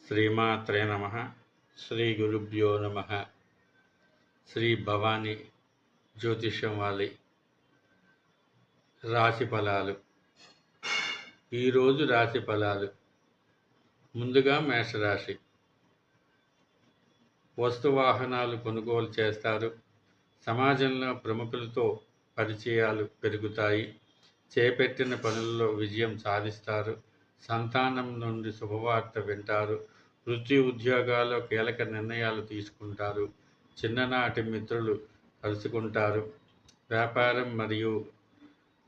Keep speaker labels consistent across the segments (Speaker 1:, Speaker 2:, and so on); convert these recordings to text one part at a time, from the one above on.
Speaker 1: శ్రీమాత్రే నమ. శ్రీ గురుభ్యో నమ. శ్రీ భవానీ జ్యోతిష్యం వాళ్ళ రాశి ఫలాలు. ఈరోజు రాశి ఫలాలు. ముందుగా మేషరాశి. వస్తువాహనాలు కొనుగోలు చేస్తారు. సమాజంలో ప్రముఖులతో పరిచయాలు పెరుగుతాయి. చేపట్టిన పనుల్లో విజయం సాధిస్తారు. సంతానం నుండి శుభవార్త వింటారు. వృత్తి ఉద్యోగాల్లో కీలక నిర్ణయాలు తీసుకుంటారు. చిన్ననాటి మిత్రులు కలుసుకుంటారు. వ్యాపారం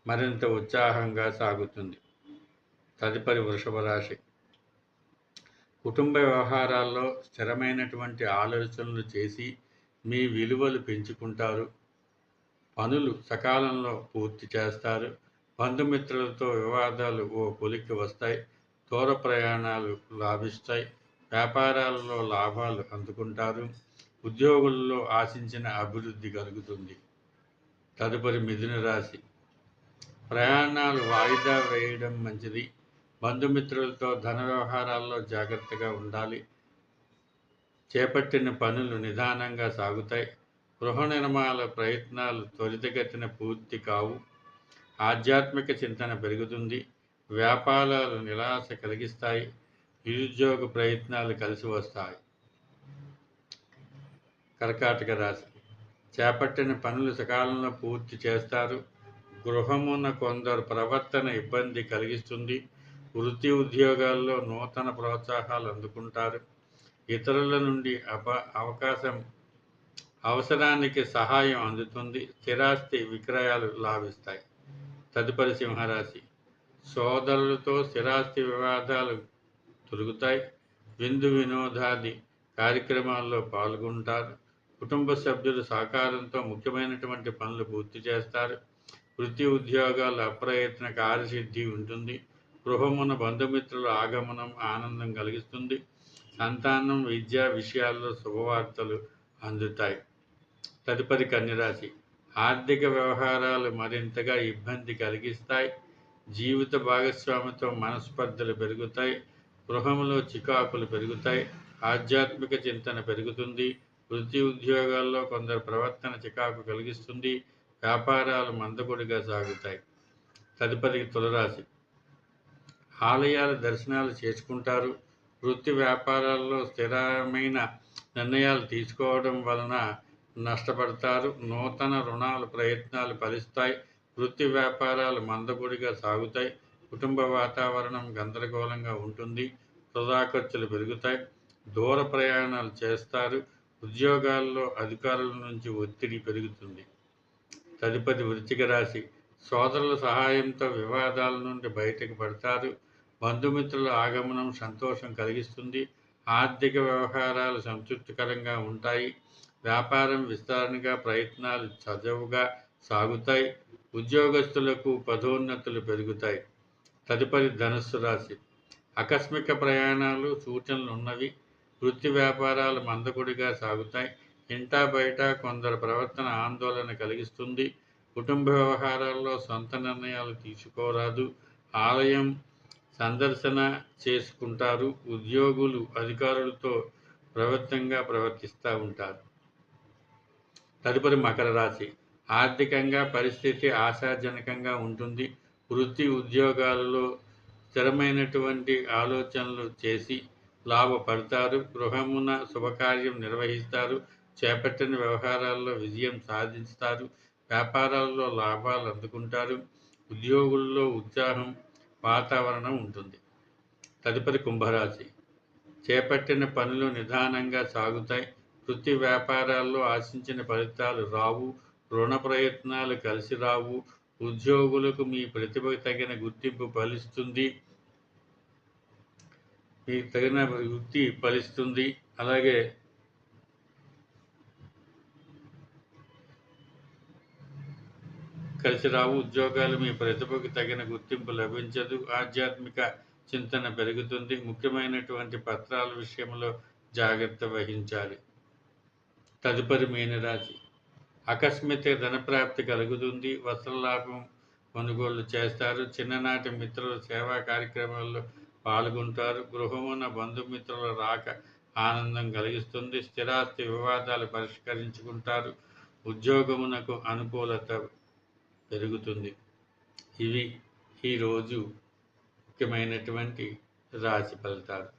Speaker 1: మరింత ఉత్సాహంగా సాగుతుంది. తదుపరి వృషభ రాశి. కుటుంబ వ్యవహారాల్లో స్థిరమైనటువంటి ఆలోచనలు చేసి మీ విలువలు పెంచుకుంటారు. పనులు సకాలంలో పూర్తి చేస్తారు. బంధుమిత్రులతో వివాదాలు ఓ కొలిక్కి వస్తాయి. దూర ప్రయాణాలు లాభిస్తాయి. వ్యాపారాలలో లాభాలు అందుకుంటారు. ఉద్యోగుల్లో ఆశించిన అభివృద్ధి కలుగుతుంది. తదుపరి మిథున రాశి. ప్రయాణాలు వాయిదా వేయడం మంచిది. బంధుమిత్రులతో ధన వ్యవహారాల్లో జాగ్రత్తగా ఉండాలి. చేపట్టిన పనులు నిదానంగా సాగుతాయి. గృహ నిర్మాణ ప్రయత్నాలు త్వరితగతిన పూర్తి కావు. ఆధ్యాత్మిక చింతన పెరుగుతుంది. వ్యాపారాలు నిరాశ కలిగిస్తాయి. నిరుద్యోగ ప్రయత్నాలు కలిసి వస్తాయి. కర్కాటక రాశి. చేపట్టిన పనులు సకాలంలో పూర్తి చేస్తారు. గృహమున కొందరు ప్రవర్తన ఇబ్బంది కలిగిస్తుంది. వృత్తి ఉద్యోగాల్లో నూతన ప్రోత్సాహాలు అందుకుంటారు. ఇతరుల నుండి అవసరానికి సహాయం అందుతుంది. స్థిరాస్తి విక్రయాలు లాభిస్తాయి. తదుపరి సింహరాశి. సోదరులతో స్థిరాస్తి వివాదాలు తొలుగుతాయి. విందు వినోదాది కార్యక్రమాల్లో పాల్గొంటారు. కుటుంబ సభ్యుల సహకారంతో ముఖ్యమైనటువంటి పనులు పూర్తి చేస్తారు. వృత్తి ఉద్యోగాల అప్రయత్న కార్యసిద్ధి ఉంటుంది. గృహమున బంధుమిత్రుల ఆగమనం ఆనందం కలిగిస్తుంది. సంతానం విద్యా విషయాల్లో శుభవార్తలు అందుతాయి. తదుపరి కన్యరాశి. ఆర్థిక వ్యవహారాలు మరింతగా ఇబ్బంది కలిగిస్తాయి. జీవిత భాగస్వామితో మనస్పర్ధలు పెరుగుతాయి. గృహంలో చికాకులు పెరుగుతాయి. ఆధ్యాత్మిక చింతన పెరుగుతుంది. వృత్తి ఉద్యోగాల్లో కొందరు ప్రవర్తన చికాకు కలిగిస్తుంది. వ్యాపారాలు మందకొడిగా సాగుతాయి. తదుపరి తులరాశి. ఆలయాల దర్శనాలు చేసుకుంటారు. వృత్తి వ్యాపారాల్లో స్థిరమైన నిర్ణయాలు తీసుకోవడం వలన నష్టపడతారు. నూతన రుణాల ప్రయత్నాలు ఫలిస్తాయి. వృత్తి వ్యాపారాలు మందకొడిగా సాగుతాయి. కుటుంబ వాతావరణం గందరగోళంగా ఉంటుంది. వృధా ఖర్చులు పెరుగుతాయి. దూర ప్రయాణాలు చేస్తారు. ఉద్యోగాల్లో అధికారుల నుంచి ఒత్తిడి పెరుగుతుంది. తదుపరి వృశ్చిక రాశి. సోదరుల సహాయంతో వివాదాల నుండి బయటకు పడతారు. బంధుమిత్రుల ఆగమనం సంతోషం కలిగిస్తుంది. ఆర్థిక వ్యవహారాలు సంతృప్తికరంగా ఉంటాయి. వ్యాపారం విస్తరణగా ప్రయత్నాలు చదువుగా సాగుతాయి. ఉద్యోగస్తులకు పదోన్నతులు పెరుగుతాయి. తదుపరి ధనుస్సు రాశి. ఆకస్మిక ప్రయాణాలు సూచనలు ఉన్నవి. వృత్తి వ్యాపారాలు మందకొడిగా సాగుతాయి. ఇంటా బయట కొందరు ప్రవర్తన ఆందోళన కలిగిస్తుంది. కుటుంబ వ్యవహారాల్లో సొంత నిర్ణయాలు తీసుకోరాదు. ఆలయం సందర్శన చేసుకుంటారు. ఉద్యోగులు అధికారులతో ప్రవర్తిస్తూ ఉంటారు. తదుపరి మకర రాశి. ఆర్థికంగా పరిస్థితి ఆశాజనకంగా ఉంటుంది. వృత్తి ఉద్యోగాలలో స్థిరమైనటువంటి ఆలోచనలు చేసి లాభపడతారు. గృహమున శుభకార్యం నిర్వహిస్తారు. చేపట్టిన వ్యవహారాల్లో విజయం సాధిస్తారు. వ్యాపారాల్లో లాభాలు అందుకుంటారు. ఉద్యోగుల్లో ఉత్సాహం వాతావరణం ఉంటుంది. తదుపరి కుంభరాశి. చేపట్టిన పనులు నిదానంగా సాగుతాయి. వృత్తి వ్యాపారాల్లో ఆశించిన ఫలితాలు రావు. రుణ ప్రయత్నాలు కలిసి రావు. ఉద్యోగులకు మీ ప్రతిభకు తగిన గుర్తింపు ఫలిస్తుంది. అలాగే కలిసి రావు. ఉద్యోగాలు మీ ప్రతిభకు తగిన గుర్తింపు లభించదు. ఆధ్యాత్మిక చింతన పెరుగుతుంది. ముఖ్యమైనటువంటి పత్రాల విషయంలో జాగ్రత్త వహించాలి. తదుపరి మీనరాశి. ఆకస్మిక ధనప్రాప్తి కలుగుతుంది. వస్త్రలాభం కొనుగోలు చేస్తారు. చిన్ననాటి మిత్రుల సేవా కార్యక్రమాల్లో పాల్గొంటారు. గృహమున బంధుమిత్రుల రాక ఆనందం కలిగిస్తుంది. స్థిరాస్తి వివాదాలు పరిష్కరించుకుంటారు. ఉద్యోగమునకు అనుకూలత పెరుగుతుంది. ఇవి ఈరోజు ముఖ్యమైనటువంటి రాశి ఫలితాలు.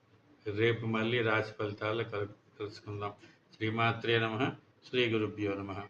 Speaker 1: రేపు మళ్ళీ రాశి ఫలితాలు కలుసుకుందాం. శ్రీమాత్రే నమః. శ్రీ గురుభ్యో నమః.